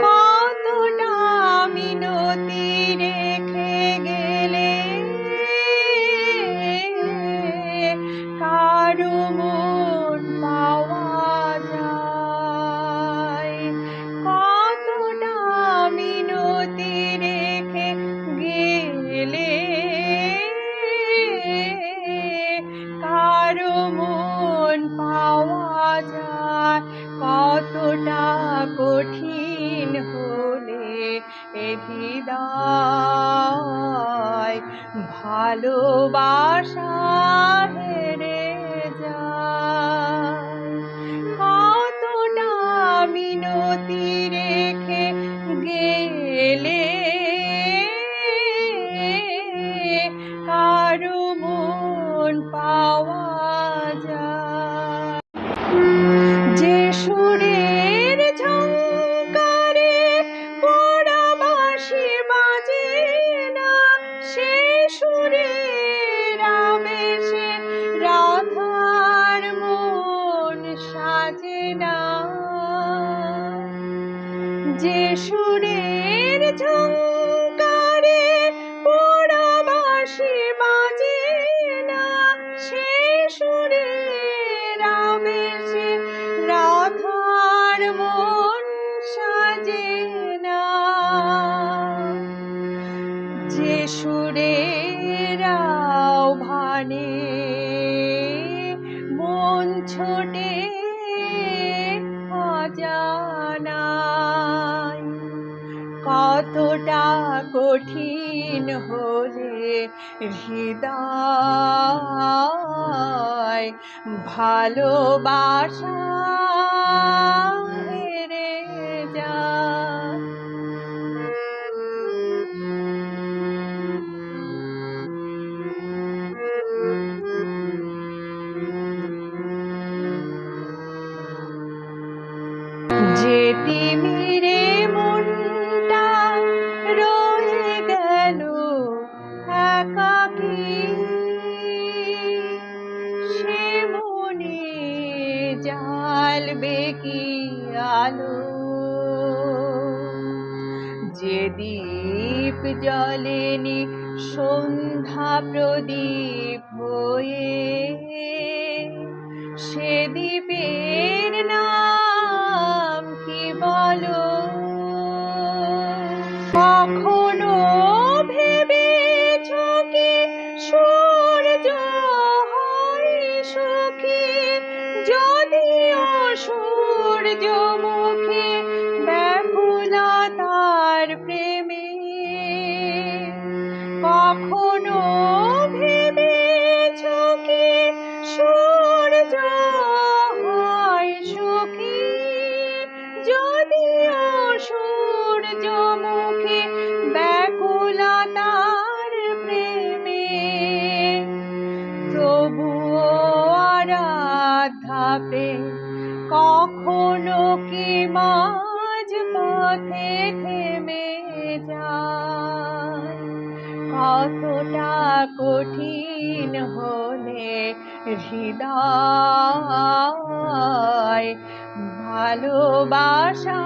কতটা মিনতি রেখে গেলে কারো মন পাওয়া যায়। কতটা মিনতি রেখে গেলে কারো মন পাওয়া যায়। কতটা কঠিন হলে এ হৃদয় ভালোবাসা হেরে যায়। কতটা মিনতি রেখে গেলে কারো মন পাওয়া যায়। যে সুরের ঝংকারে পোড়া বাঁশি বাজে না, সে সুরের আবেশে রাধার মন সাজে না। যে সুরের ঝংকারে পোড়া বাঁশি বাজে না, সে সুরের আবেশে রাধার মন সাজে না। যে সুরের আহ্বানে মন ছোটে অজানায়। কতটা কঠিন হলে হৃদয় ভালোবাসা হেরে যায়। যে তিমিরে মনটা রয়ে গেল একাকী, সে মনে জ্বালবে কি আলো? যে দীপ জ্বলেনি সন্ধ্যা প্রদীপ হয়ে, সে দীপের নাম কি বলো? কখনো ভেবেছ কি সূর্য হয় সুখী যদিও সূর্যমুখী ব্যাকুলতার প্রেমে? কখনো ভেবেছ কি সূর্য হয় সুখী যদিও সূর্যমুখী ব্যাকুলতার প্রেমে? তবুও আরাধ্যা প্রেম কখনো কি মাঝ পথে থেমে যায়? কতটা কঠিন হলে হৃদয় ভালোবাসা